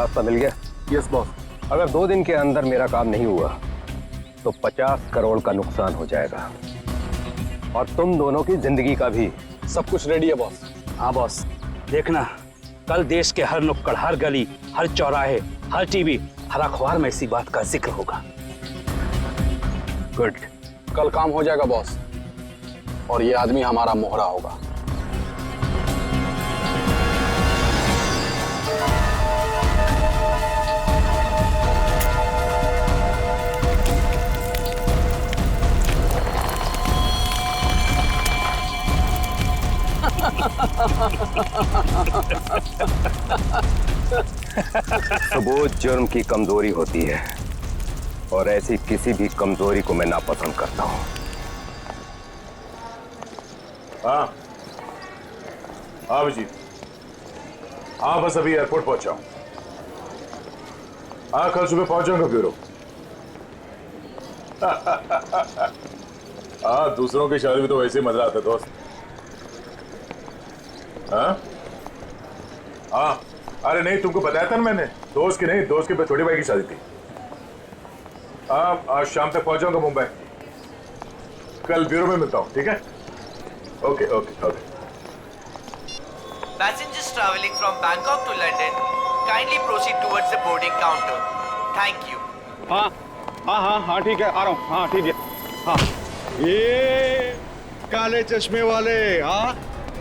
रास्ता मिल गया? Yes boss. अगर 2 दिन के अंदर मेरा काम नहीं हुआ तो 50 करोड़ का नुकसान हो जाएगा और तुम दोनों की जिंदगी का भी। सब कुछ रेडी है बॉस। हाँ बॉस, देखना कल देश के हर नुक्कड़, हर गली, हर चौराहे, हर टीवी, हर अखबार में इसी बात का जिक्र होगा। गुड। कल काम हो जाएगा बॉस, और ये आदमी हमारा मोहरा होगा। सबूत जुर्म की कमजोरी होती है और ऐसी किसी भी कमजोरी को मैं नापसंद करता हूं। हाँ हाँ अभिजीत, हाँ बस अभी एयरपोर्ट पहुंचा हूं। हाँ कल सुबह पहुंच जाऊंगा ब्यूरो। हाँ दूसरों की शादी में तो वैसे ही मजा आता है दोस्त। हाँ हाँ अरे नहीं, तुमको बताया था ना मैंने, दोस्त की नहीं, दोस्त के छोटी भाई की शादी थी। हाँ आज शाम तक पहुंच जाऊंगा मुंबई। कल ब्यूरो में मिलता हूँ, ठीक है? Okay okay okay. Passengers traveling from Bangkok to London, kindly proceed towards the boarding counter. Thank you. हाँ हाँ हाँ हाँ ठीक है, आ रहा हूँ। हाँ ठीक है। हाँ ये काले चश्मे वाले, हाँ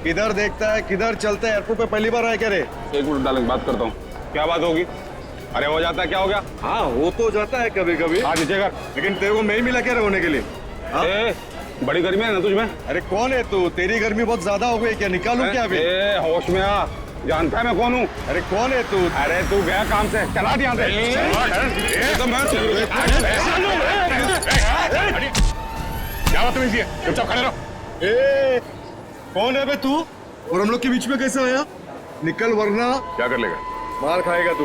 किधर देखता है किधर चलता है? एयरपोर्ट पे पहली बार आया क्या रे? एक मिनट डालेंगे, बात करता हूँ। क्या बात होगी? अरे हो जाता है, क्या हो गया? हाँ हो तो जाता है कभी कभी। हाँ नीचे कर। लेकिन तेरे को मैं ही मिला क्या होने के लिए? हाँ? बड़ी गर्मी है ना तुझमें? अरे कौन है तू? तेरी गर्मी बहुत ज्यादा हो गई क्या? निकालूं क्या अभी? होश में आ, जानता है मैं कौन हूँ? अरे कौन है तू? अरे तू गया काम से, चला दिया क्या बात है? चुपचाप खड़े रहो। कौन है बे तू? और हम लोग के बीच में कैसे आया? निकल वरना क्या कर लेगा? मार खाएगा तू।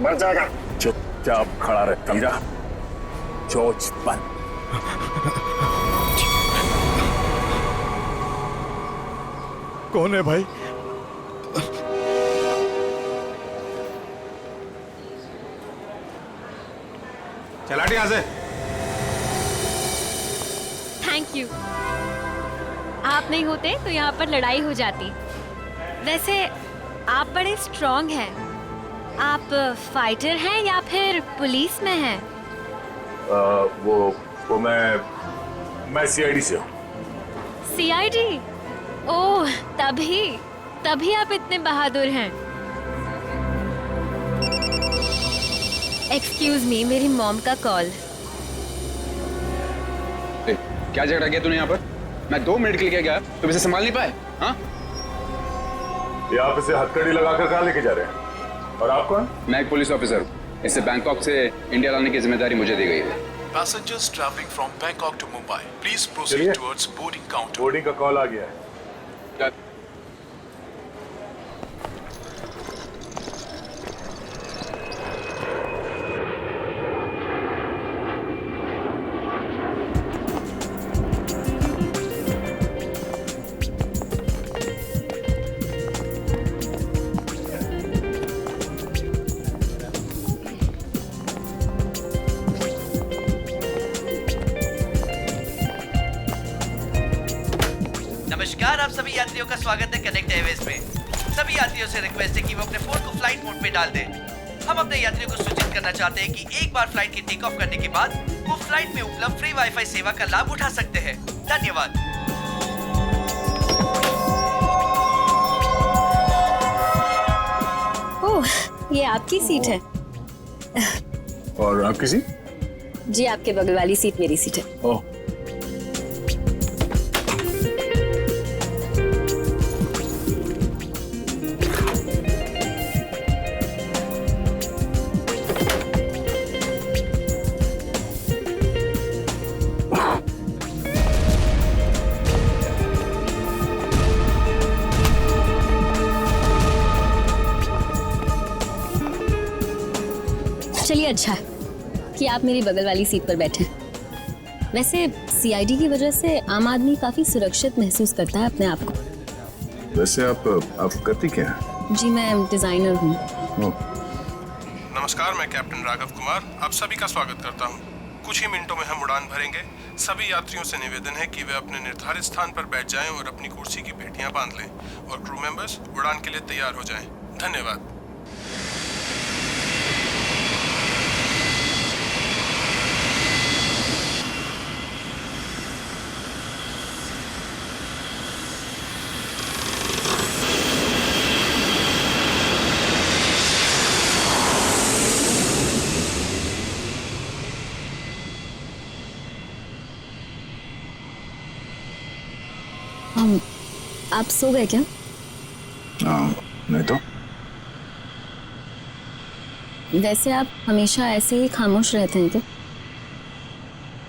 मर जाएगा। चुपचाप खड़ा रह, समझा? चोच बंद। कौन है भाई? चलाटी यहाँ से। Thank you. आप नहीं होते तो यहाँ पर लड़ाई हो जाती। वैसे आप बड़े स्ट्रॉन्ग हैं। आप फाइटर हैं या फिर पुलिस में हैं? वो मैं सीआईडी से हूँ। सीआईडी? ओह तभी आप इतने बहादुर हैं। एक्सक्यूज मी, मेरी मॉम का कॉल। क्या झगड़ा किया तूने यहाँ पर? मैं 2 मिनट के लिए गया, तुम इसे संभाल नहीं पाए? हाँ? ये आप इसे हथकड़ी लगाकर कहाँ लेके जा रहे हैं? और आप कौन? मैं एक पुलिस ऑफिसर हूँ। इसे बैंकॉक से इंडिया लाने की जिम्मेदारी मुझे दी गई है। Passengers traveling from Bangkok to Mumbai, please proceed towards boarding counter. Boarding का कॉल आ गया है। नमस्कार, आप सभी यात्रियों का स्वागत है कनेक्ट एयरवेज में। सभी यात्रियों से रिक्वेस्ट है कि वो अपने फोन को फ्लाइट मोड पे डाल दें। हम अपने यात्रियों को सूचित करना चाहते हैं कि एक बार फ्लाइट के टेक ऑफ करने के बाद वो फ्लाइट में उपलब्ध फ्री वाईफाई सेवा का लाभ उठा सकते हैं। धन्यवाद। ओह, ये आपकी सीट है। और आपकी सीट? जी, आपके बगल वाली सीट मेरी सीट है। ओह चलिए, अच्छा कि आप मेरी बगल वाली सीट पर बैठे। वैसे सीआईडी की वजह से आम आदमी काफी सुरक्षित महसूस करता है अपने आप को। वैसे आप करती क्या हैं? जी मैं डिजाइनर हूँ। नमस्कार, मैं कैप्टन राघव कुमार आप सभी का स्वागत करता हूं। कुछ ही मिनटों में हम उड़ान भरेंगे। सभी यात्रियों से निवेदन है कि वे अपने निर्धारित स्थान पर बैठ जाएं और अपनी कुर्सी की पेटियां बांध लें और क्रू मेंबर्स उड़ान के लिए तैयार हो जाएं। धन्यवाद। आप सो गए क्या? नहीं तो। वैसे आप हमेशा ऐसे ही खामोश रहते हैं क्या?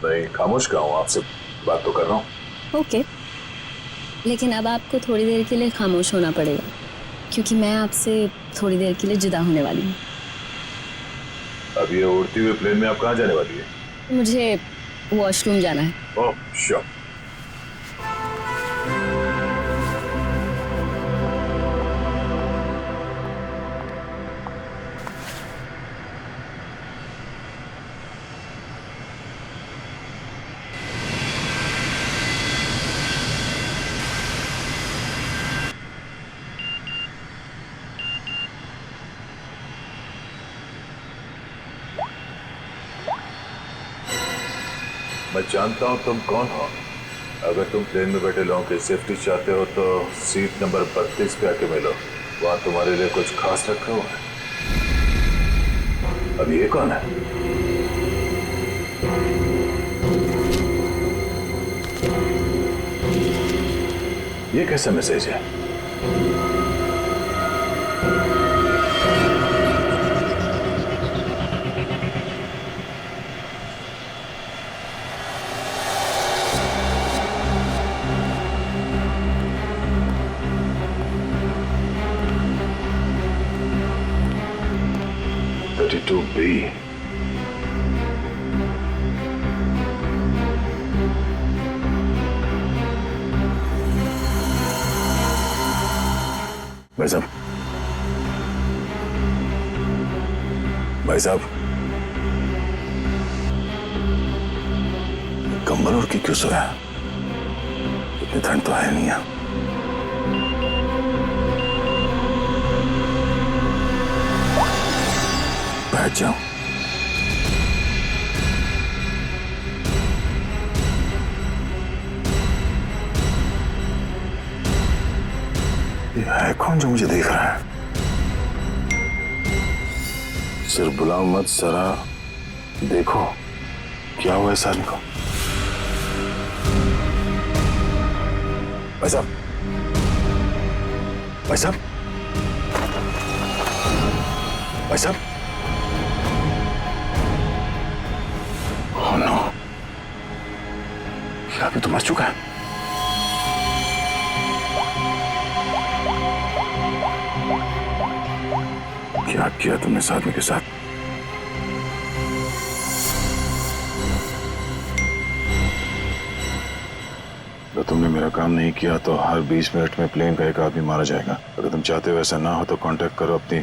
नहीं, खामोश क्या हूँ, आपसे बात तो कर रहा हूँ। ओके, लेकिन अब आपको थोड़ी देर के लिए खामोश होना पड़ेगा क्योंकि मैं आपसे थोड़ी देर के लिए जुदा होने वाली हूँ। अब ये उड़ती हुई प्लेन में आप कहाँ जाने वाली है? मुझे वॉशरूम जाना है। Oh sure. मैं जानता हूं तुम कौन हो। अगर तुम प्लेन में बैठे लोगों की सेफ्टी चाहते हो तो सीट नंबर 32 पे आके मिलो, वहां तुम्हारे लिए कुछ खास रखा हुआ है। अब ये कौन है? ये कैसा मैसेज है? B. भाई साहब, भाई साहब, कंबल ओढ़ के क्यों सोया? इतनी ठंड तो है नहीं है। बैठ जाओ। ये है कौन जो मुझे देख रहा है? सिर्फ बुलाओ मत जरा देखो क्या हुआ इस आदमी को। भाई साहब, भाई साहब, भाई साहब, नो, अभी तो मर चुका है। क्या किया तुमने इस आदमी के साथ? तो तुमने मेरा काम नहीं किया तो हर 20 मिनट में प्लेन का एक आदमी मारा जाएगा। अगर तुम चाहते हो ऐसा ना हो तो कांटेक्ट करो अपनी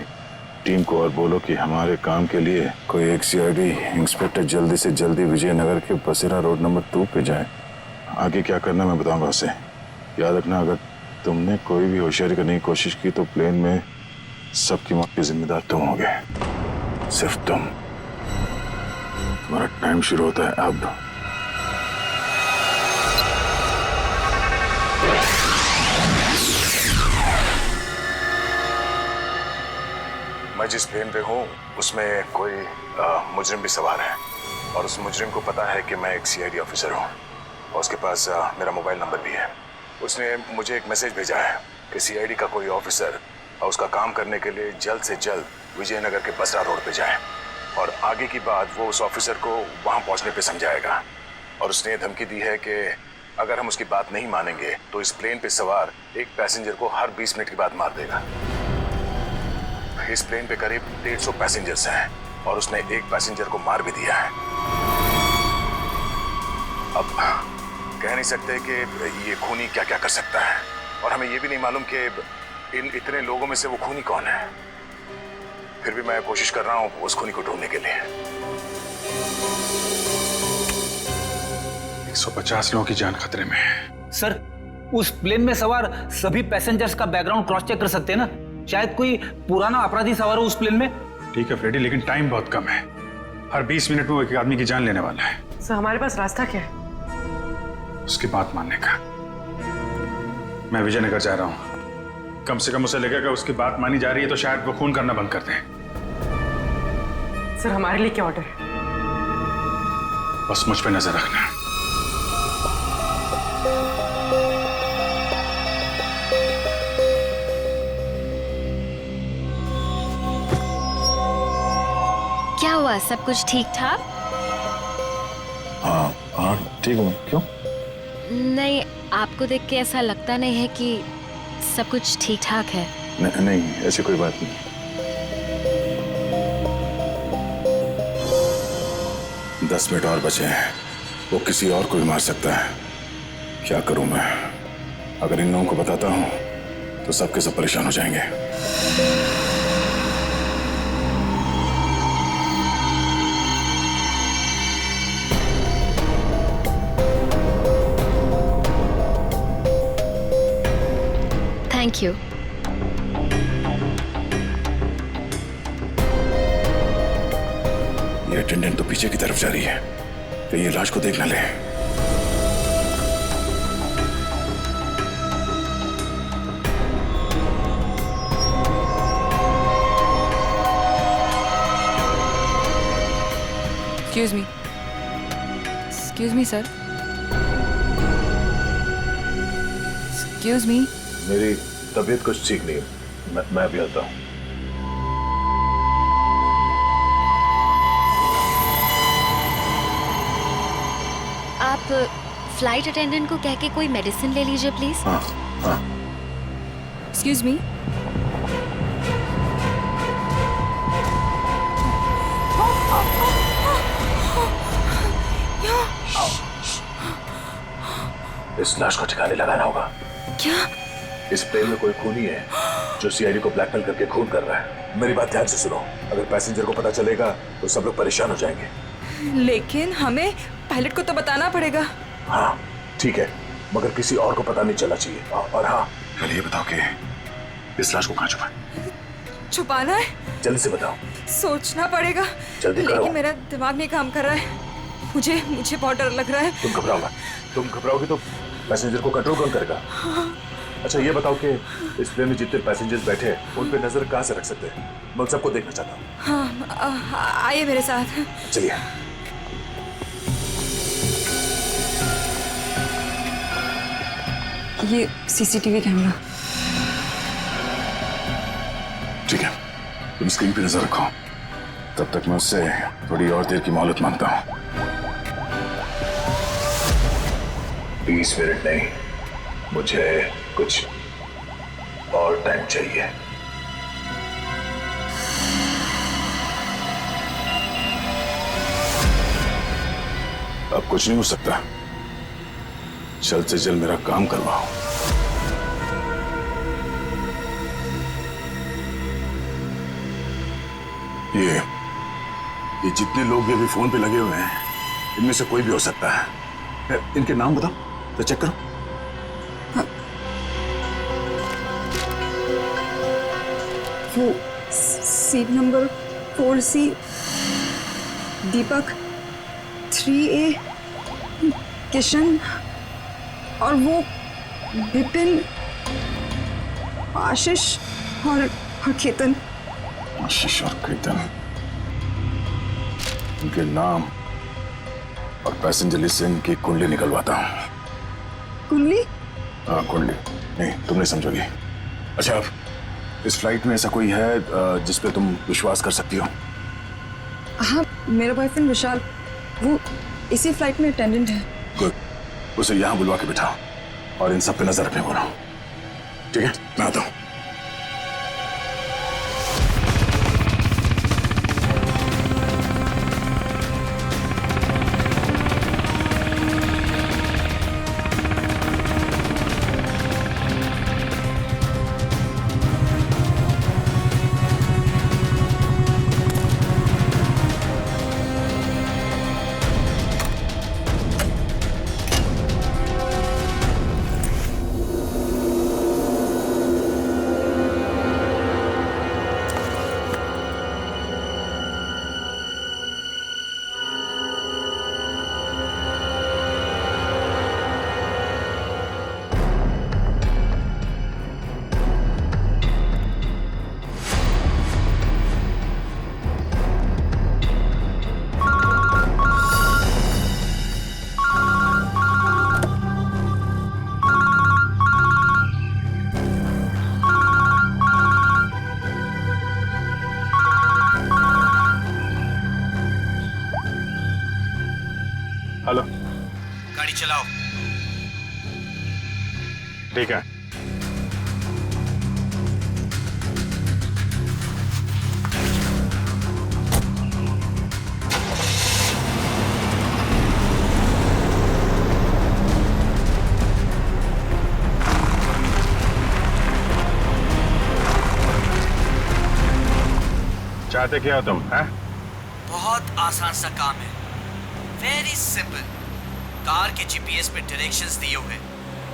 टीम को और बोलो कि हमारे काम के लिए कोई एक सीआईडी इंस्पेक्टर जल्दी से जल्दी विजयनगर के बसेरा रोड नंबर 2 पे जाए। आगे क्या करना मैं बताऊंगा उसे। याद रखना, अगर तुमने कोई भी होशियारी करने की कोशिश की तो प्लेन में सबकी मौत के जिम्मेदार तुम होगे, सिर्फ तुम। तुम्हारा टाइम शुरू होता है अब। मैं जिस प्लेन पे हूँ उसमें कोई मुजरिम भी सवार है और उस मुजरिम को पता है कि मैं एक सीआईडी ऑफिसर हूँ और उसके पास मेरा मोबाइल नंबर भी है। उसने मुझे एक मैसेज भेजा है कि सीआईडी का कोई ऑफिसर और उसका काम करने के लिए जल्द से जल्द विजयनगर के बसरा रोड पे जाए और आगे की बात वो उस ऑफिसर को वहाँ पहुँचने पे समझाएगा। और उसने धमकी दी है कि अगर हम उसकी बात नहीं मानेंगे तो इस प्लेन पे सवार एक पैसेंजर को हर 20 मिनट के बाद मार देगा। इस प्लेन पे करीब 150 पैसेंजर्स हैं और उसने एक पैसेंजर को मार भी दिया है। अब कह नहीं सकते कि ये खूनी क्या क्या कर सकता है और हमें ये भी नहीं मालूम कि इन इतने लोगों में से वो खूनी कौन है। फिर भी मैं कोशिश कर रहा हूं उस खूनी को ढूंढने के लिए। 150 लोगों की जान खतरे में है। सर, उस प्लेन में सवार सभी पैसेंजर्स का बैकग्राउंड क्रॉस चेक कर सकते हैं ना? शायद कोई पुराना अपराधी सवार हो उस प्लेन में। ठीक है फ्रेडी, लेकिन टाइम बहुत कम है। हर 20 मिनट में वो एक आदमी की जान लेने वाला है। सर, हमारे पास रास्ता क्या है? उसकी बात मानने का। मैं विजयनगर जा रहा हूं। कम से कम उसे लगेगा उसकी बात मानी जा रही है तो शायद वो खून करना बंद कर दें। सर, हमारे लिए क्या ऑर्डर है? बस मुझ पे नजर रखना। क्या हुआ, सब कुछ ठीक ठाक? हाँ हाँ ठीक हूँ। क्यों? नहीं, आपको देख के ऐसा लगता नहीं है कि सब कुछ ठीक ठाक है। नहीं, ऐसी कोई बात नहीं। दस मिनट और बचे हैं। वो किसी और को भी मार सकता है। क्या करूं मैं? अगर इन लोगों को बताता हूं तो सबके सब परेशान हो जाएंगे। Thank you. ये अटेंडेंट तो पीछे की तरफ जा रही है, तो ये लाश को देख ना ले। Excuse me, sir. Excuse me. मेरी तबीयत कुछ ठीक नहीं है। मैं भी आता हूँ। आप फ्लाइट अटेंडेंट को कह के कोई मेडिसिन ले लीजिए प्लीज। हाँ हाँ। Excuse me. इस लाश को ठिकाने लगाना होगा। क्या? इस प्लेन में कोई खूनी है जो सीआईडी को ब्लैकमेल करके खून कर रहा है। मेरी बात ध्यान से सुनो। अगर पैसेंजर को पता चलेगा तो सब लोग परेशान हो जाएंगे। लेकिन हमें पायलट को तो बताना पड़ेगा। हाँ ठीक है, मगर किसी और को पता नहीं चलना चाहिए। और हाँ, पहले ये बताओ कि इस लाश को कहाँ छुपाना है? जल्दी से बताओ। सोचना पड़ेगा। जल्दी करो। लेकिन मेरा दिमाग नहीं काम कर रहा है। मुझे बहुत डर लग रहा है। तुम घबराओ मत। तुम घबराओगे तो पैसेंजर को कंट्रोल कौन करेगा? अच्छा ये बताओ कि इस प्लेन में जितने पैसेंजर्स बैठे हैं उन पे नजर कहाँ से रख सकते हैं? मैं सबको देखना चाहता हूँ। हाँ, आइए मेरे साथ। चलिए। ये सीसीटीवी कैमरा। ठीक है, तुम स्क्रीन पे नजर रखो। तब तक मैं उससे थोड़ी और देर की मोहलत मांगता हूँ। 20 मिनट नहीं, मुझे कुछ और टाइम चाहिए। अब कुछ नहीं हो सकता। जल्द से जल्द मेरा काम करवाओ। ये जितने लोग भी अभी फोन पे लगे हुए हैं, इनमें से कोई भी हो सकता है। इनके नाम बताओ तो चेक करो। हाँ। वो सीट नंबर 4C, दीपक 3A, किशन, और वो विपिन, आशीष और केतन। आशीष और केतन, इनके नाम और पैसेंजर लिस्ट से इनकी कुंडली निकलवाता हूँ। कुंडली? हाँ कुंडली। नहीं तुम नहीं समझोगी। अच्छा, इस फ्लाइट में ऐसा कोई है जिस पे तुम विश्वास कर सकती हो? हाँ, मेरा बॉयफ्रेंड विशाल, वो इसी फ्लाइट में अटेंडेंट है। गुड, उसे यहाँ बुलवा के बिठाओ और इन सब पे नजर रखने बोलो। ठीक है, मैं आता हूँ। गाड़ी चलाओ। ठीक है। चाहते क्या हो तुम, हैं? बहुत आसान सा काम है, वेरी सिंपल। कार के जीपीएस पे डायरेक्शंस दिए हुए,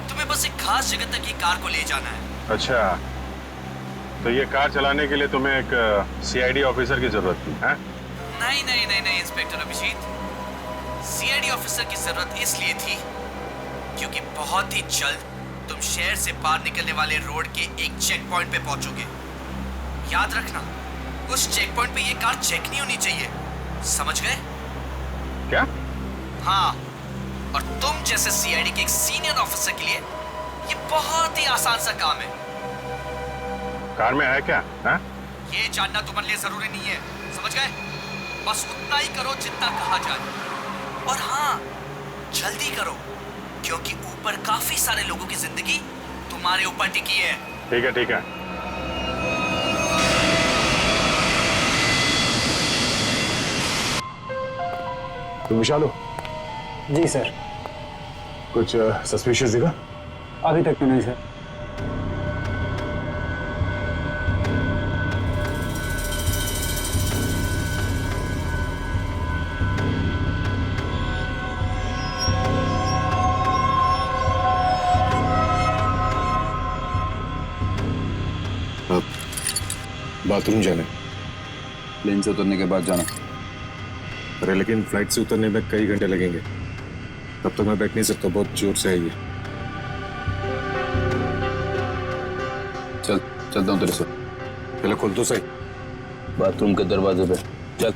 तुम्हें बस एक खास जगह तक ये कार को ले जाना है। अच्छा, तो ये कार चलाने के लिए तुम्हें एक सीआईडी ऑफिसर की जरूरत थी, हैं? नहीं नहीं नहीं नहीं इंस्पेक्टर अभिजीत, सीआईडी ऑफिसर की जरूरत इसलिए थी क्योंकि बहुत ही जल्द तुम शहर से बाहर निकलने वाले रोड के एक चेक पॉइंट पे पहुंचोगे। याद रखना, उस चेक पॉइंट पे ये कार चेक नहीं होनी चाहिए, समझ गए? क्या? हाँ, और तुम जैसे सीआईडी के एक सीनियर ऑफिसर के लिए ये बहुत ही आसान सा काम है। कार में है क्या, हैं? ये जानना तुम्हारे लिए जरूरी नहीं है, समझ गए? बस उतना ही करो जितना कहा जाए, और हाँ, जल्दी करो क्योंकि ऊपर काफी सारे लोगों की जिंदगी तुम्हारे ऊपर टिकी है। ठीक है, ठीक है। तुम विशाल हो? जी सर। कुछ सस्पिशियस दिखा? अभी तक तो नहीं सर। अब बाथरूम जाना, प्लेन से उतरने के बाद जाना। अरे लेकिन फ्लाइट से उतरने में कई घंटे लगेंगे, तब तक मैं बैठ नहीं सकता, बहुत जोर से है ये। चलता हूँ तेरे से। पहले खोल दो सही। बाथरूम के दरवाजे पे चल।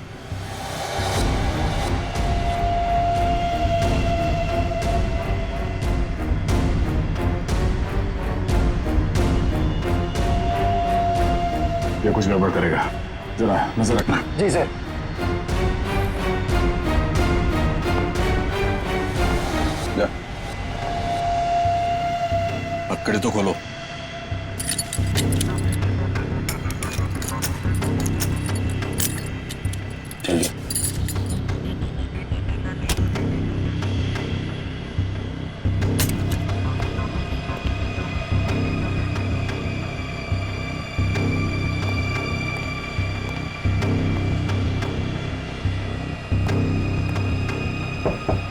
ये कुछ गड़बड़ करेगा, जरा नजर रखना। जी सर। पकड़े तो खोलो। चलिए।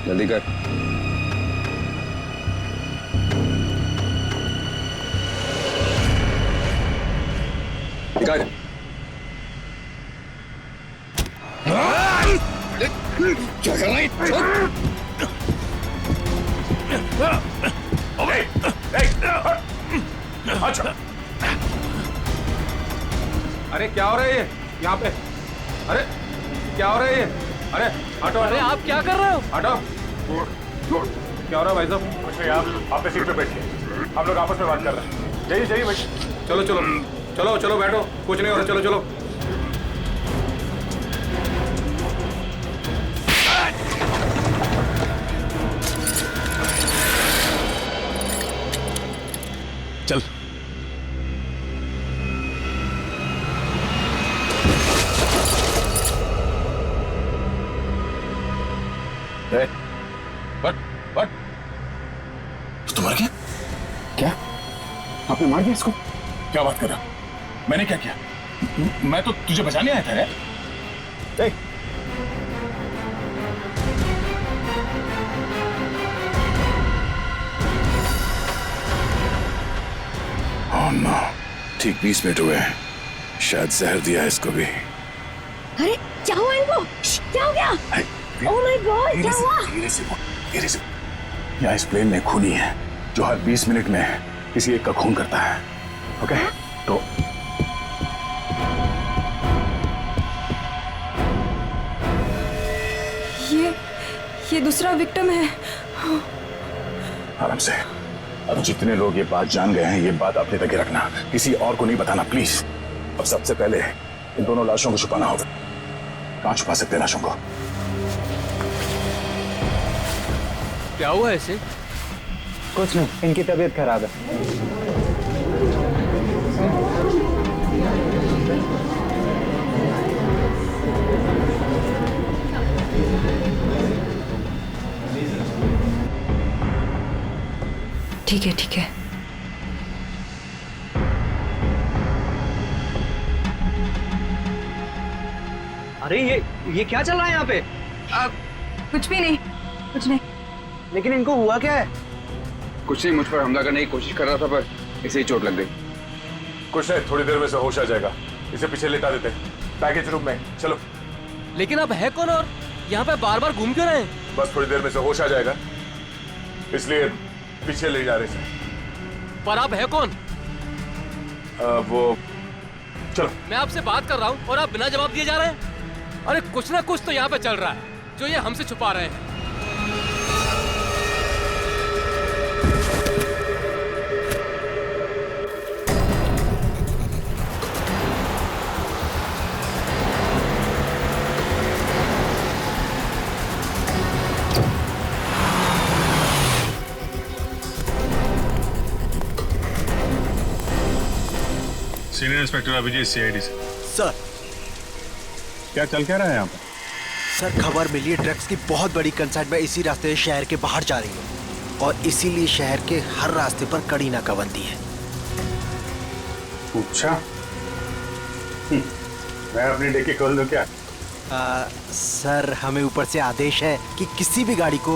जल्दी कर। क्या कर रहा है? अच्छा, अरे क्या हो रहा है ये यहाँ पे? अरे क्या हो रहा है ये? अरे हटो। अरे आप क्या कर रहे हो? हटो। क्या हो रहा है भाई साहब? कुछ नहीं, आप अपने सीट पे बैठिए, हम लोग आपस में बात कर रहे हैं। जाइए जाइए बैठिए। चलो चलो चलो चलो बैठो, कुछ नहीं हो रहा, चलो चलो। चल। बट तुम्हारा क्या? क्या? आपने मार दिया इसको? क्या बात कर रहा? मैंने क्या किया? मैं तो तुझे बचाने आया था। ओह नो, ठीक 20 मिनट हुए हैं, शायद जहर दिया इसको भी। अरे क्या हुआ इनको? क्या हो गया? ओह माय गॉड, क्या हुआ? धीरे से बोल, धीरे से। यहाँ इस प्लेन में खूनी है जो हर 20 मिनट में किसी एक का खून करता है। ओके? तो ये दूसरा विक्टिम है। आराम से। अब जितने लोग ये बात जान गए हैं, ये बात अपने तक ही रखना, किसी और को नहीं बताना प्लीज। अब सबसे पहले इन दोनों लाशों को छुपाना होगा। कहाँ छुपा सकते हैं लाशों को? क्या हुआ ऐसे? कुछ नहीं, इनकी तबीयत खराब है। ठीक है ठीक है। अरे ये क्या चल रहा है यहाँ पे? कुछ भी नहीं, कुछ नहीं। लेकिन इनको हुआ क्या है? कुछ नहीं, मुझ पर हमला करने की कोशिश कर रहा था पर इसे ही चोट लग गई। कुछ नहीं, थोड़ी देर में से होश आ जाएगा। इसे पीछे लेटा देते हैं पैकेज रूम में। चलो। लेकिन अब है कौन और यहाँ पे बार बार घूम क्यों रहे हैं? बस थोड़ी देर में से होश आ जाएगा, इसलिए पीछे ले जा रहे हैं। पर आप है कौन? वो चलो। मैं आपसे बात कर रहा हूँ और आप बिना जवाब दिए जा रहे हैं। अरे कुछ ना कुछ तो यहाँ पे चल रहा है जो ये हमसे छुपा रहे हैं। सीनियर इंस्पेक्टर अभिजीत, सीआईडी से। सर क्या चल क्या रहा है यहाँ पर? सर खबर मिली है ड्रग्स की बहुत बड़ी कंसाइनमेंट इसी रास्ते से शहर के बाहर जा रही है और इसीलिए शहर के हर रास्ते पर कड़ी नाकाबंदी है। अच्छा, मैं अपनी डिक्की खोल दूं क्या? सर हमें ऊपर से आदेश है कि किसी भी गाड़ी को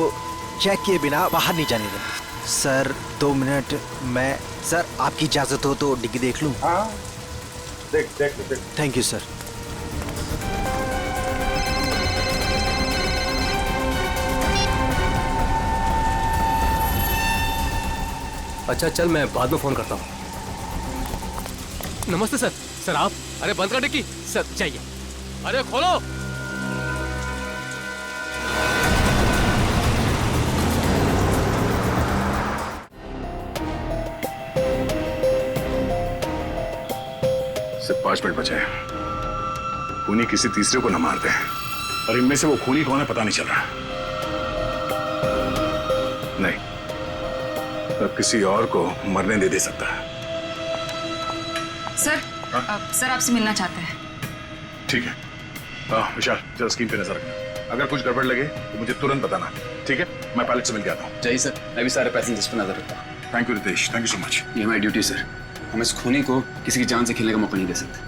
चेक किए बिना बाहर नहीं जाने दें। सर 2 मिनट, मैं सर आपकी इजाजत हो तो डिग्गी देख लूं? हाँ, देख। Thank you sir. अच्छा चल, मैं बाद में फोन करता हूँ। नमस्ते सर। सर आप? अरे बंद कर डिक्की। सर चाहिए। अरे खोलो। सिर्फ 5 मिनट बचे हैं। खूनी किसी तीसरे को न मार दे, और इनमें से वो खूनी कौन है पता नहीं चल रहा। नहीं, तो किसी और को मरने नहीं दे सकता। सर सर आपसे मिलना चाहते हैं। ठीक है। विशाल, जरा स्क्रीन पे नजर रखना। अगर कुछ गड़बड़ लगे तो मुझे तुरंत बताना। ठीक है, मैं पायलट से मिल के आता हूँ। जय सर, मैं भी सारे पैसेंजर्स पर नजर रखता हूँ। Thank you Ritesh, thank you so much. ये हमारी ड्यूटी सर। हम इस खूनी को किसी की जान से खेलने का मौका नहीं दे सकते।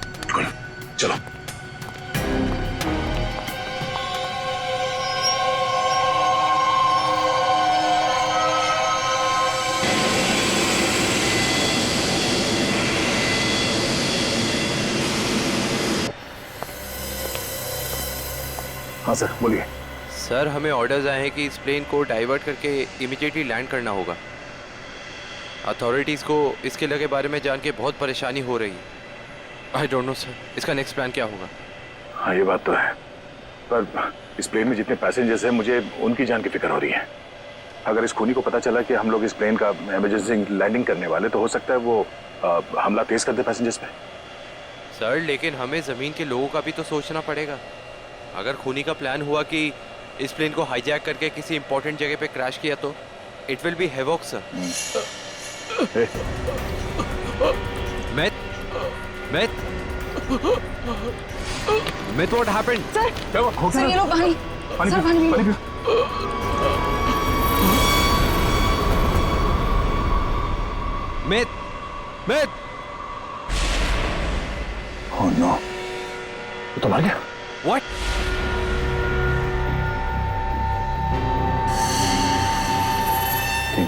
चलो। हाँ सर, बोलिए। सर हमें ऑर्डर्स आए हैं कि इस प्लेन को डाइवर्ट करके इमीडिएटली लैंड करना होगा। अथॉरिटीज़ को इसके लगे बारे में जान के बहुत परेशानी हो रही है। आई डोंट नो सर, इसका नेक्स्ट प्लान क्या होगा? हाँ ये बात तो है, पर इस प्लेन में जितने पैसेंजर्स हैं मुझे उनकी जान की फिक्र हो रही है। अगर इस खूनी को पता चला कि हम लोग इस प्लेन का इमरजेंसी लैंडिंग करने वाले, तो हो सकता है वो हमला तेज कर दे पैसेंजर्स पे। सर लेकिन हमें ज़मीन के लोगों का भी तो सोचना पड़ेगा। अगर खूनी का प्लान हुआ कि इस प्लेन को हाईजैक करके किसी इंपॉर्टेंट जगह पे क्रैश किया तो it will be havoc sir. Myth, what happened? Sir ये लो पानी। सर पानी। Myth. Oh no, वो तो मर गया। What?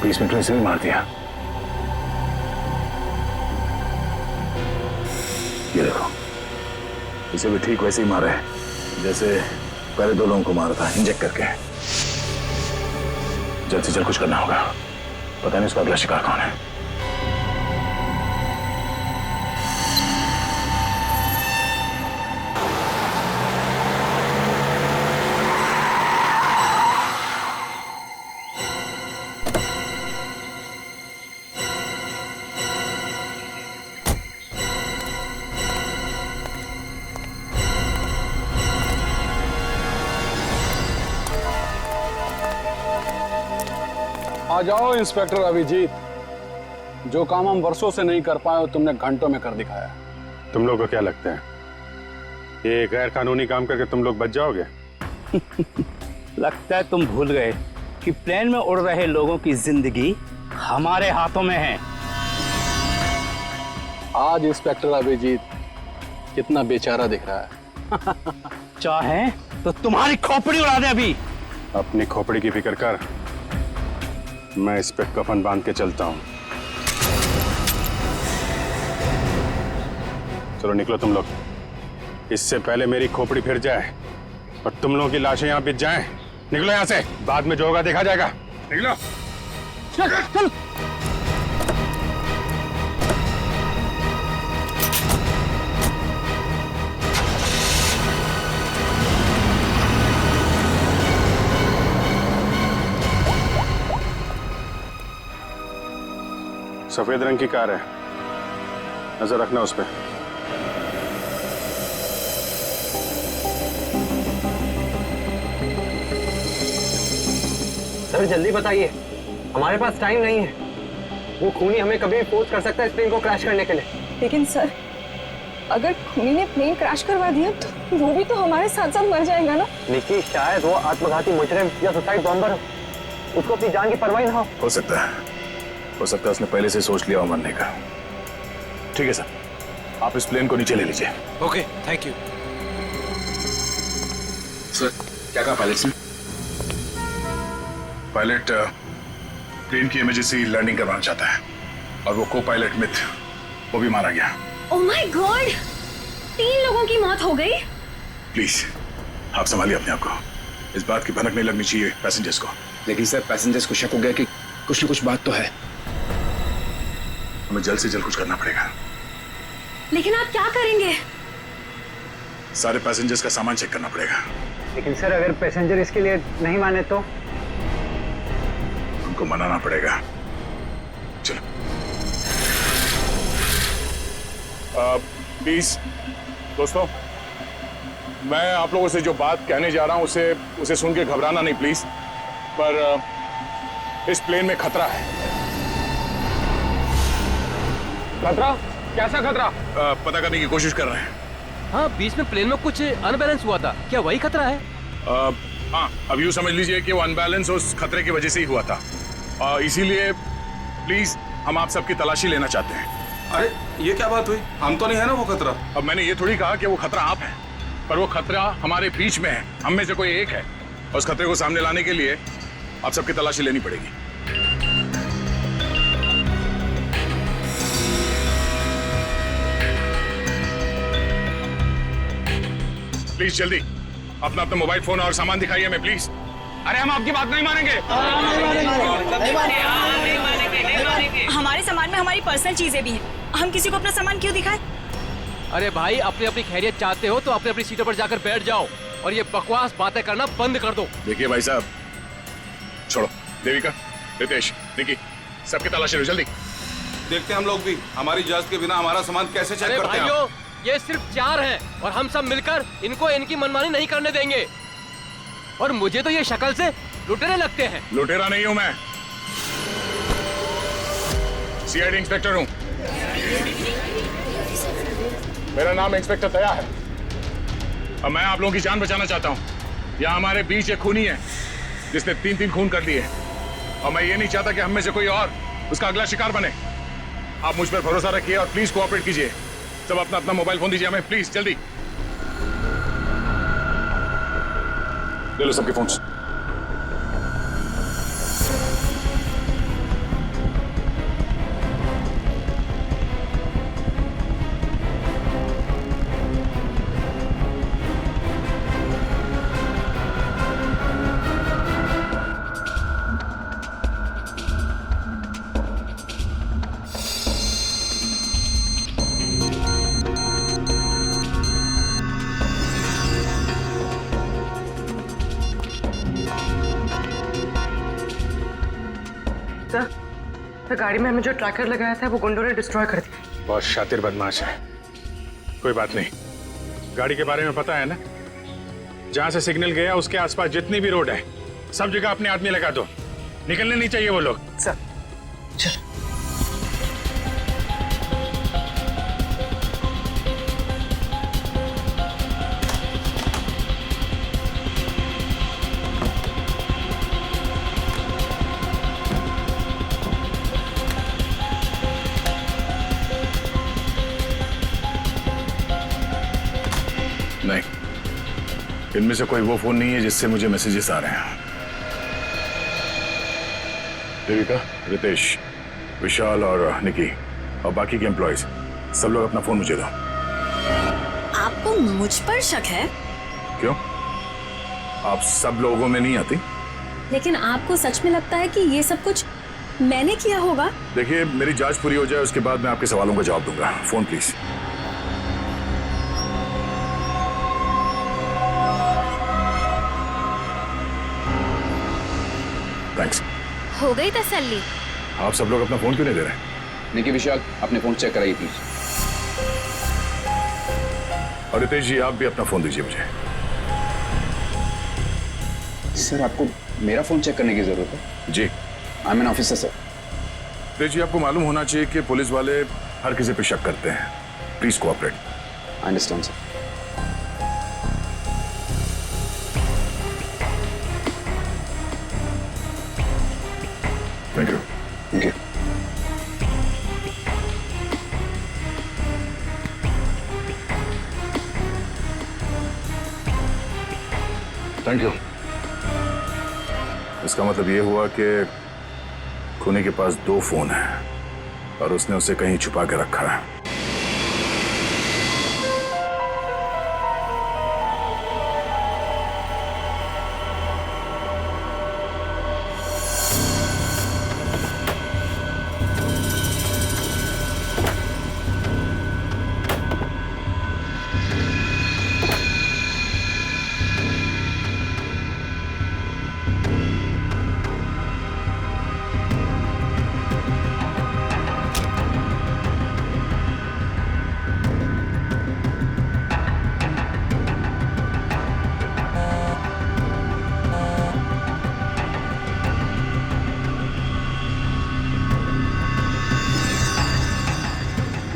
20 मिनट में इसे भी मार दिया। ये देखो, इसे भी ठीक वैसे ही मारा है जैसे पहले 2 लोगों को मारा था, इंजेक्ट करके। जल्द से जल्द कुछ करना होगा, पता नहीं उसका अगला शिकार कौन है। आ जाओ इंस्पेक्टर अभिजीत, जो काम हम वर्षों से नहीं कर पाए तुमने घंटों में कर दिखाया। तुम लोग को क्या लगता है ये गैर कानूनी काम करके तुम लोग बच जाओगे? लगता है तुम भूल गए कि प्लेन में उड़ रहे लोगों की जिंदगी हमारे हाथों में है। आज इंस्पेक्टर अभिजीत कितना बेचारा दिख रहा है। चाहे तो तुम्हारी खोपड़ी उड़ा दे अभी। अपनी खोपड़ी की फिक्र कर, मैं इस पे कफन बांध के चलता हूं। चलो निकलो तुम लोग, इससे पहले मेरी खोपड़ी फिर जाए और तुम लोगों की लाशें यहाँ बिछ जाएं। निकलो यहाँ से, बाद में जो होगा देखा जाएगा। निकलो। चल चल। सफेद रंग की कार है, नजर रखना उस पे। सर जल्दी बताइए, हमारे पास टाइम नहीं है। वो खूनी हमें कभी भी फोर्स कर सकता है इस प्लेन को क्रैश करने के लिए। लेकिन सर, अगर खूनी ने प्लेन क्रैश करवा दिया तो वो भी तो हमारे साथ साथ मर जाएगा ना। निकी, शायद वो आत्मघाती मुजरिम या सुसाइड बॉम्बर हो, उसको अपनी जान की परवाह ना हो सकता है उसने पहले से सोच लिया हो मरने का। ठीक है सर, आप इस प्लेन को नीचे ले लीजिए। Okay, thank you sir. क्या कहा पायलट ने? पायलट प्लेन की इमरजेंसी लैंडिंग करवाना चाहता है और वो को पायलट मिथ वो भी मारा गया। ओह माय गॉड, 3 लोगों की मौत हो गई। प्लीज आप संभालिए अपने आप को, इस बात की भनक नहीं लगनी चाहिए पैसेंजर्स को। लेकिन सर पैसेंजर्स को शक हो गया कि कुछ न कुछ बात तो है। हमें जल्द से जल्द कुछ करना पड़ेगा। लेकिन आप क्या करेंगे? सारे पैसेंजर्स का सामान चेक करना पड़ेगा। लेकिन सर, अगर पैसेंजर इसके लिए नहीं माने तो? उनको मनाना पड़ेगा। चलो। प्लीज दोस्तों, मैं आप लोगों से जो बात कहने जा रहा हूं उसे सुन के घबराना नहीं प्लीज। पर इस प्लेन में खतरा है। खतरा? कैसा खतरा? पता करने की कोशिश कर रहे हैं। हाँ, बीच में प्लेन में कुछ अनबैलेंस हुआ था, क्या वही खतरा है? हाँ, अब यूं समझ लीजिए कि वो अनबैलेंस उस खतरे की वजह से ही हुआ था। इसीलिए प्लीज हम आप सबकी तलाशी लेना चाहते हैं। अरे ये क्या बात हुई? हम तो नहीं है ना वो खतरा। अब मैंने ये थोड़ी कहा कि वो खतरा आप है, पर वो खतरा हमारे बीच में है, हम में से कोई एक है। और उस खतरे को सामने लाने के लिए आप सबकी तलाशी लेनी पड़ेगी। प्लीज जल्दी अपना मोबाइल फोन और सामान दिखाइए हमें प्लीज। अरे हम आपकी बात नहीं मानेंगे। हमारे सामान में हमारी पर्सनल चीजें भी हैं, हम किसी को अपना सामान क्यों दिखाएं? अरे भाई, अपनी अपनी खैरियत चाहते हो तो अपनी अपनी सीटों पर जाकर बैठ जाओ और ये बकवास बातें करना बंद कर दो। देखिए भाई साहब, छोड़ो। देविका, रितेश, निकी, सबकी तलाशी लो जल्दी। देखते हैं हम लोग भी हमारी इजाजत के बिना हमारा सामान कैसे चेक करते हैं। भाइयों, ये सिर्फ 4 हैं और हम सब मिलकर इनको इनकी मनमानी नहीं करने देंगे। और मुझे तो ये शक्ल से लुटेरे लगते हैं। लुटेरा नहीं हूं मैं, सीआईडी इंस्पेक्टर हूं। मेरा नाम इंस्पेक्टर दया है और मैं आप लोगों की जान बचाना चाहता हूं। यहाँ हमारे बीच एक खूनी है जिसने 3 खून कर लिए और मैं ये नहीं चाहता कि हम में से कोई और उसका अगला शिकार बने। आप मुझ पर भरोसा रखिए और प्लीज कोऑपरेट कीजिए। सब अपना अपना मोबाइल फोन दीजिए हमें प्लीज, जल्दी ले लो सबके फोन्स। सर, गाड़ी में हमें जो ट्रैकर लगाया था वो गुंडों ने डिस्ट्रॉय कर दिया। बहुत शातिर बदमाश है। कोई बात नहीं, गाड़ी के बारे में पता है ना? जहां से सिग्नल गया उसके आसपास जितनी भी रोड है सब जगह अपने आदमी लगा दो। निकलने नहीं चाहिए वो लोग। सर चल। नहीं, इनमें से कोई वो फोन नहीं है जिससे मुझे मैसेजेस आ रहे हैं। देविका, रितेश, विशाल और निकी और बाकी के एम्प्लॉयज सब लोग अपना फोन मुझे दो। आपको मुझ पर शक है? क्यों? आप सब लोगों में नहीं आती? लेकिन आपको सच में लगता है कि ये सब कुछ मैंने किया होगा? देखिए, मेरी जांच पूरी हो जाए उसके बाद मैं आपके सवालों का जवाब दूंगा। Phone please. थैंक्स। हो गई तसल्ली? आप सब लोग अपना फोन क्यों नहीं दे रहे? निकी, विशाल, अपने फोन चेक कराइए प्लीज। और रितेश जी, आप भी अपना फोन दीजिए मुझे। सर, आपको मेरा फोन चेक करने की जरूरत है? जी। I am an officer sir. Ritesh ji, आपको मालूम होना चाहिए कि पुलिस वाले हर किसी पे शक करते हैं। Please cooperate. I understand sir. Thank you. Thank you. Thank you. इसका मतलब ये हुआ कि खूनी के पास 2 फोन हैं और उसने उसे कहीं छुपा के रखा है।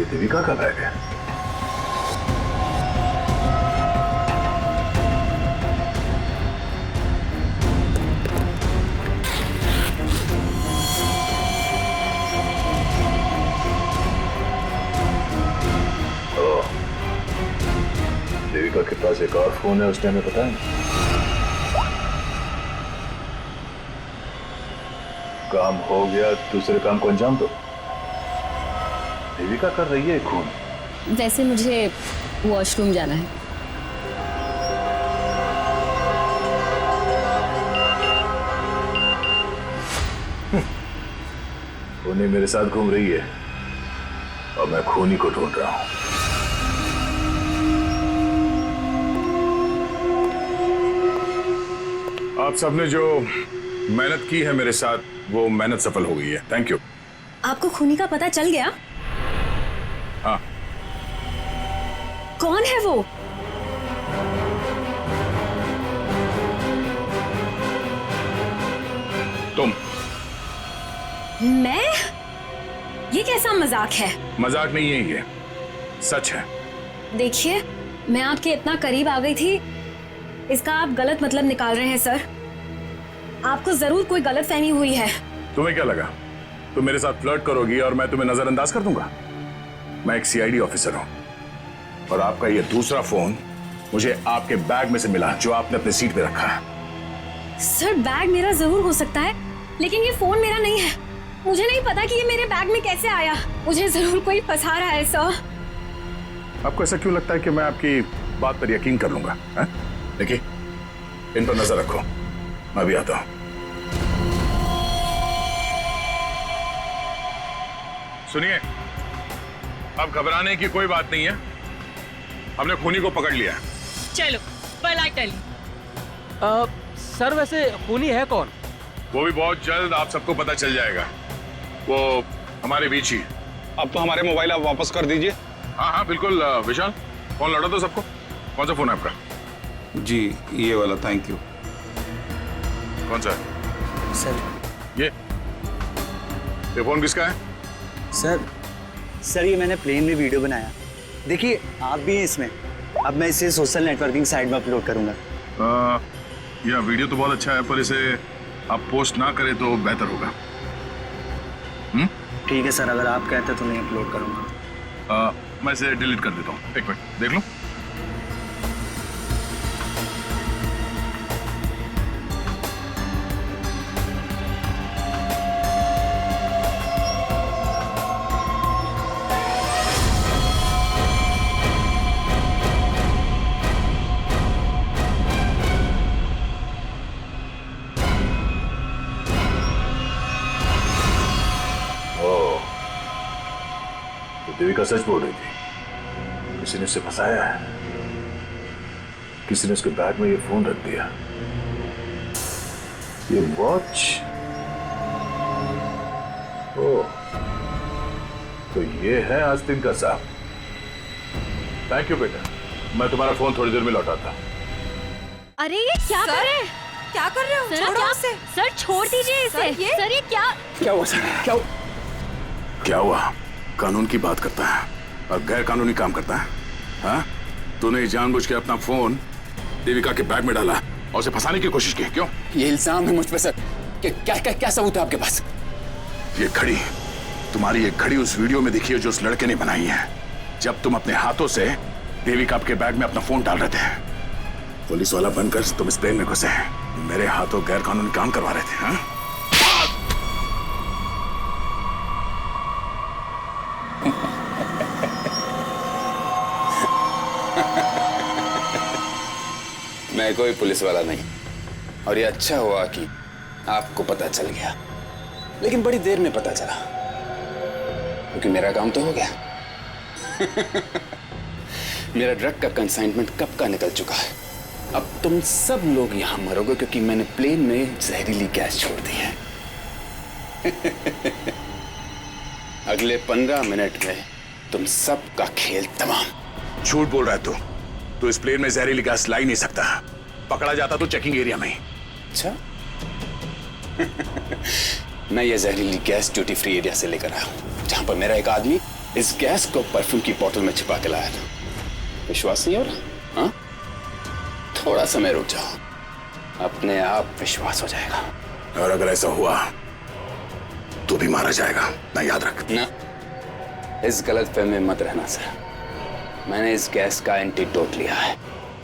देविका का बैग है। देविका के पास एक और फोन है, उसने हमें पता है। काम हो गया, दूसरे काम को अंजाम दो। देविका कर रही है खून। वैसे मुझे वॉशरूम जाना है। खूनी मेरे साथ घूम रही है और मैं खूनी को ढूंढ रहा हूं। आप सबने जो मेहनत की है मेरे साथ, वो मेहनत सफल हो गई है। Thank you. आपको खूनी का पता चल गया? हाँ। कौन है वो? तुम। मैं? ये कैसा मजाक है? मजाक नहीं है, ये सच है। देखिए, मैं आपके इतना करीब आ गई थी, इसका आप गलत मतलब निकाल रहे हैं सर। आपको जरूर कोई गलतफहमी हुई है। तुम्हें क्या लगा तुम मेरे साथ फ्लर्ट करोगी और मैं तुम्हें नजरअंदाज कर दूंगा? मैं एक सीआईडी ऑफिसर हूं और आपका ये दूसरा फोन मुझे आपके बैग में से मिला, जो आपने अपने सीट पे रखा है। सर, बैग मेरा जरूर हो सकता है, लेकिन ये फोन मेरा नहीं है। मुझे नहीं पता कि ये मेरे बैग में कैसे आया। मुझे जरूर कोई फंसा रहा है सर। आपको ऐसा क्यों लगता है कि मैं आपकी बात पर यकीन कर लूंगा? देखिए, इन पर नजर रखो, मैं भी आता हूं। सुनिए, अब घबराने की कोई बात नहीं है। हमने खूनी को पकड़ लिया है। चलो, well I tell you। Sir, वैसे खूनी है कौन? वो भी बहुत जल्द आप सबको पता चल जाएगा। वो हमारे बीच ही। अब तो हमारे मोबाइल आप वापस कर दीजिए। हाँ हाँ बिल्कुल। विशाल, फोन लौटा दो सबको। कौन सा फोन है आपका? जी, ये वाला। Thank you. कौन सा? सर, ये फोन किसका है? सर ये मैंने प्लेन में वीडियो बनाया। देखिए आप भी हैं इसमें। अब मैं इसे सोशल नेटवर्किंग साइट में अपलोड करूंगा। यह वीडियो तो बहुत अच्छा है, पर इसे आप पोस्ट ना करें तो बेहतर होगा। ठीक है सर, अगर आप कहते तो मैं अपलोड करूंगा। मैं इसे डिलीट कर देता हूँ। एक मिनट देख लूं। देविका सच बोल रही थी। किसी ने उसे फंसाया है। किसी ने उसके बैग में ये फोन रख दिया। ये वॉच। ओह, तो ये है आस्तीन का साहब। थैंक यू बेटा, मैं तुम्हारा फोन थोड़ी देर में लौटाता। अरे ये क्या कर रहे हैं? क्या कर रहे हो? सर, छोड़ो उसे। सर छोड़ दीजिए इसे। सर ये क्या हुआ सर? क्या हुआ? कानून की बात करता है और गैर कानूनी काम करता है। हाँ? तूने जानबूझ के अपना फोन देविका के बैग में डाला और उसे फंसाने की कोशिश की, क्यों? ये इल्जाम है मुझ पे सर। क्या सबूत है आपके पास? ये घड़ी, तुम्हारी ये घड़ी उस वीडियो में दिखी है जो उस लड़के ने बनाई है, जब तुम अपने हाथों से देविका के बैग में अपना फोन डाल रहे थे। पुलिस वाला बनकर तुम इस प्लेन में घुसे, मेरे हाथों गैर कानूनी काम करवा रहे थे। हाँ? मैं कोई पुलिस वाला नहीं, और ये अच्छा हुआ कि आपको पता चल गया, लेकिन बड़ी देर में पता चला, क्योंकि मेरा काम तो हो गया। मेरा ड्रग का कंसाइनमेंट कब का निकल चुका है। अब तुम सब लोग यहां मरोगे क्योंकि मैंने प्लेन में जहरीली गैस छोड़ दी है। अगले 15 मिनट में तुम सब का खेल तमाम। झूठ बोल रहा है तू इस प्लेन में जहरीली गैस ला ही नहीं सकता। पकड़ा जाता तो चेकिंग एरिया में। अच्छा। मैं ये जहरीली गैस ड्यूटी फ्री एरिया से लेकर आया हूं, जहां पर मेरा एक आदमी इस गैस को परफ्यूम की बोतल में छिपा के लाया था। विश्वास नहीं हो रहा? हाँ? थोड़ा समय रुक जाओ, अपने आप विश्वास हो जाएगा। और अगर ऐसा हुआ तो भी मारा जाएगा ना, याद रख। ना, इस गलतफहमी में मत रहना सर। मैंने इस गैस का एंटीडोट लिया है।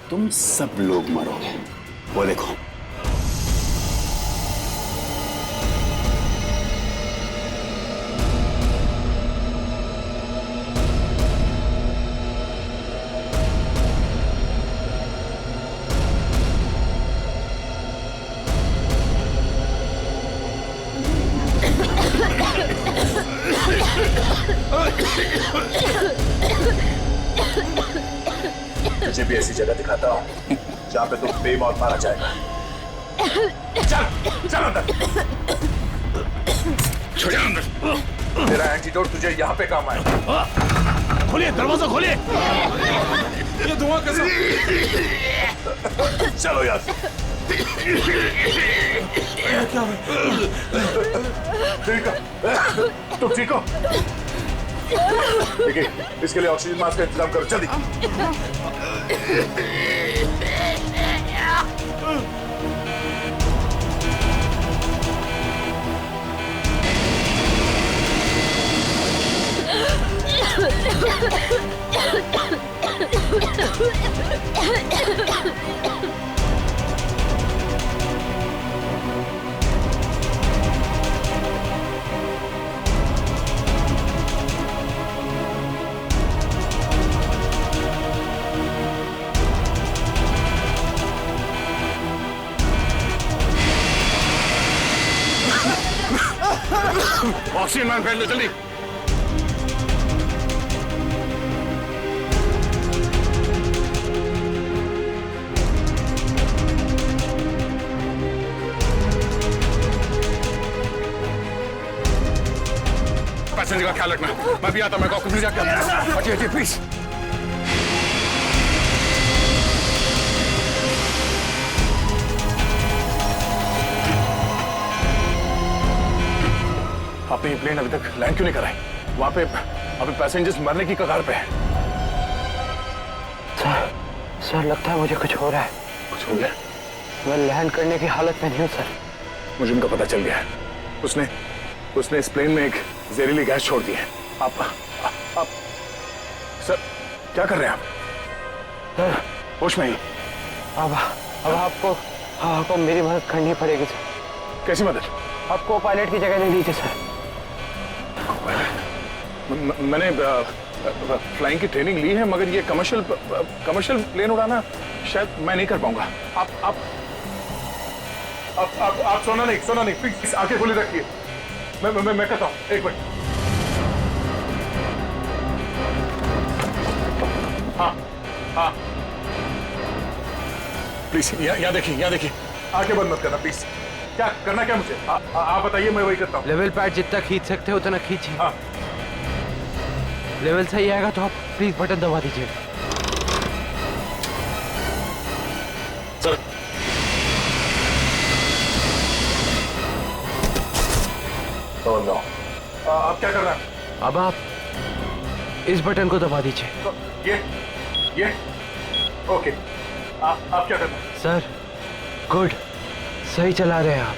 तुम सब लोग मरोगे। वो देखो। तुझे भी ऐसी जगह दिखाता हूँ जहाँ पे तुम बेमौत मारा जाएगा। चल अंदर। छोड़ अंदर। तेरा एंटीडोट तुझे यहाँ पे काम आएगा। खोलिए दरवाजा, खोलिए। ये धुआं कैसा? चलो यार। क्या तुम ठीक हो? देखिए, इसके लिए ऑक्सीजन मास्क का इंतजाम करो जल्दी। ऑक्सीजन मैन, फैल लो जल्दी। पैसेंजर का ख्याल रखना। मैं भी आता, मैं आपको प्लीज जाकर हटिए हटिए प्लीज। आपने ये प्लेन अभी तक लैंड क्यों नहीं कराई? वहां पे अभी पैसेंजर्स मरने की कगार पे है। सर लगता है मुझे कुछ हो रहा है। कुछ हो गया? मैं लैंड करने की हालत में नहीं हूँ सर। मुझे उनका पता चल गया है। उसने इस प्लेन में एक जहरीली गैस छोड़ दी है। आप सर क्या कर रहे हैं आप? सर होश में ही? अब आपको मेरी मदद करनी पड़ेगी सर। कैसी मदद? आपको पायलट की जगह दे दीजिए सर। मैंने फ्लाइंग की ट्रेनिंग ली है, मगर ये कमर्शियल प्लेन उड़ाना शायद मैं नहीं कर पाऊंगा। आप सोना नहीं प्लीज आंखें खुली रखिए। मैं कहता हूँ, एक मिनट। हाँ प्लीज यहाँ देखिए आंखें बंद मत करना प्लीज। क्या करना क्या मुझे? आप बताइए, मैं वही करता हूँ। लेवल पैड जितना खींच सकते हो उतना खींचिए। हाँ। लेवल सही आएगा तो आप प्लीज बटन दबा दीजिए। सर नो, आप क्या कर रहे हैं? अब आप इस बटन को दबा दीजिए। तो ये ओके। आप क्या कर रहे हैं? सर गुड, सही चला रहे हैं आप।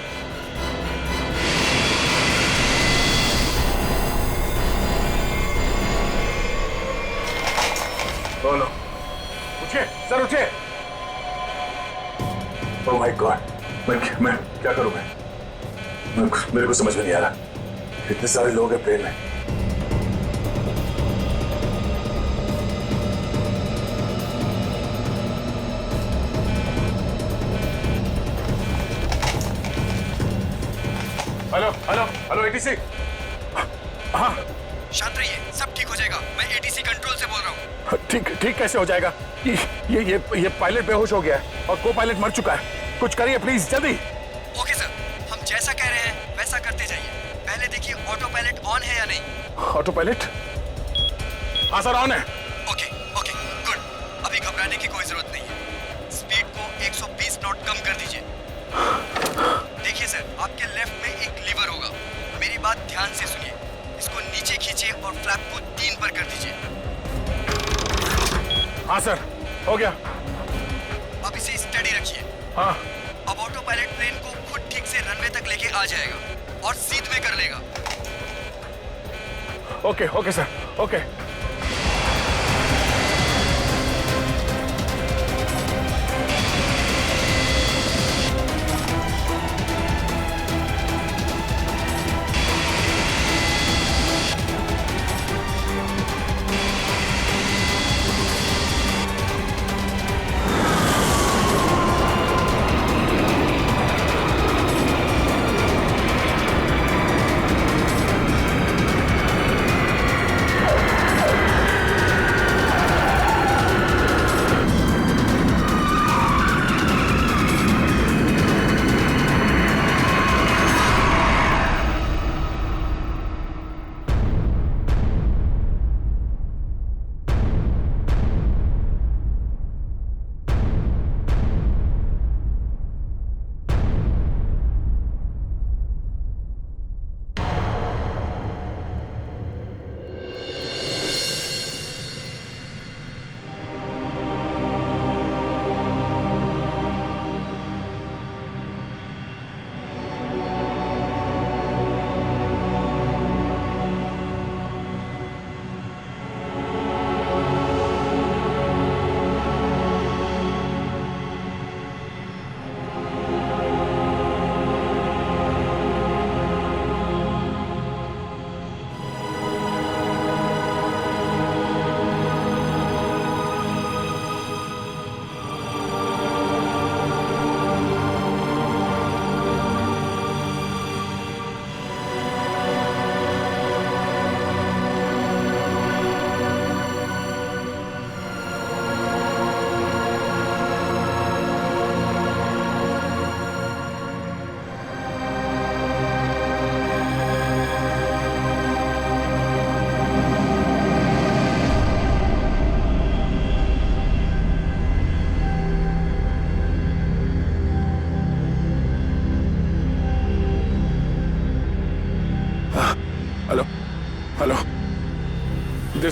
बोलो, उठिए सर, उठिए। ओह माय गॉड, मैं क्या करूं? मेरे को समझ में नहीं आ रहा। इतने सारे लोग हैं प्लेन में। Hello ATC. हाँ शांत रहिए, सब ठीक हो जाएगा। मैं एटीसी कंट्रोल से बोल रहा हूँ। ठीक कैसे हो जाएगा? ये पायलट बेहोश हो गया है और को पायलट मर चुका है। कुछ करिए प्लीज, जल्दी। ओके सर, हम जैसा कह रहे हैं वैसा करते जाइए। पहले देखिए ऑटो पायलट ऑन है या नहीं। Auto pilot? हाँ सर, ऑन है। Okay good. अभी घबराने की कोई जरूरत नहीं है। स्पीड को 120 नॉट कम कर दीजिए। देखिए सर, आपके लेफ्ट में एक लीवर होगा। मेरी बात ध्यान से सुनिए। इसको नीचे खींचिए और फ्लैप को 3 पर कर दीजिए। हाँ सर, हो गया। अब इसे स्टडी रखिए। हाँ। अब ऑटो पायलट प्लेन को खुद ठीक से रनवे तक लेके आ जाएगा और सीध में कर लेगा। Okay sir, okay.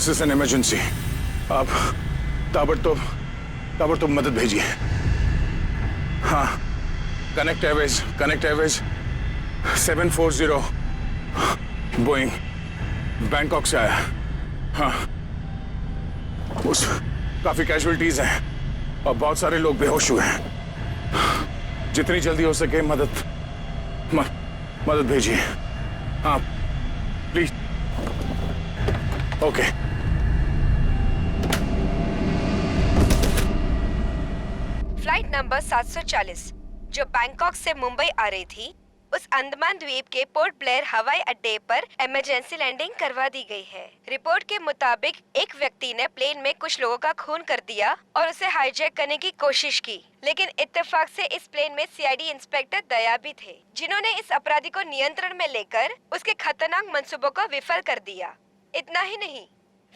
This is an emergency. आप ताबड़तोड़ मदद भेजिए। हाँ, कनेक्ट एयरवेज 740 बोइंग बैंकॉक से आया। हाँ, उस काफी कैजुअलिटीज हैं और बहुत सारे लोग बेहोश हुए हैं। जितनी जल्दी हो सके मदद भेजिए। हाँ प्लीज। ओके। फ्लाइट नंबर 740 जो बैंकॉक से मुंबई आ रही थी, उस अंडमान द्वीप के पोर्ट ब्लेयर हवाई अड्डे पर इमरजेंसी लैंडिंग करवा दी गई है। रिपोर्ट के मुताबिक एक व्यक्ति ने प्लेन में कुछ लोगों का खून कर दिया और उसे हाईजैक करने की कोशिश की, लेकिन इत्तेफाक से इस प्लेन में सीआईडी इंस्पेक्टर दया भी थे, जिन्होंने इस अपराधी को नियंत्रण में लेकर उसके खतरनाक मंसूबों को विफल कर दिया। इतना ही नहीं,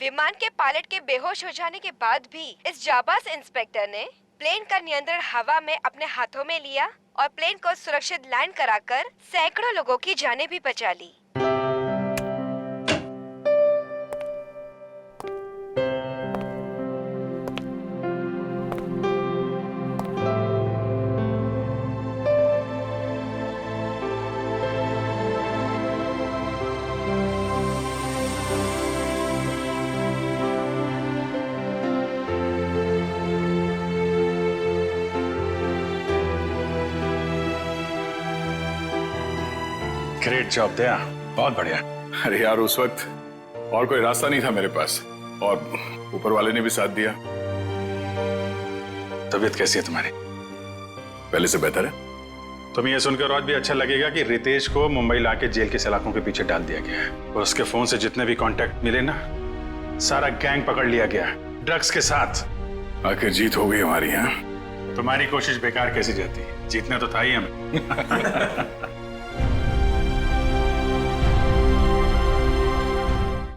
विमान के पायलट के बेहोश हो जाने के बाद भी इस जाबाज इंस्पेक्टर ने प्लेन का नियंत्रण हवा में अपने हाथों में लिया और प्लेन को सुरक्षित लैंड कराकर सैकड़ों लोगों की जानें भी बचा ली। ग्रेट जॉब दया, बहुत बढ़िया। अरे यार, उस वक्त और कोई रास्ता नहीं था मेरे पास और ऊपर वाले ने भी साथ दिया। तबीयत कैसी है तुम्हारी? पहले से बेहतर है। तुम्हें यह सुनकर और भी अच्छा लगेगा कि रितेश को मुंबई लाके जेल के सलाखों के पीछे डाल दिया गया है और उसके फोन से जितने भी कांटेक्ट मिले ना, सारा गैंग पकड़ लिया गया ड्रग्स के साथ। आखिर जीत हो गई हमारी। यहाँ तुम्हारी कोशिश बेकार कैसी जाती? जीतना तो था ही हमें।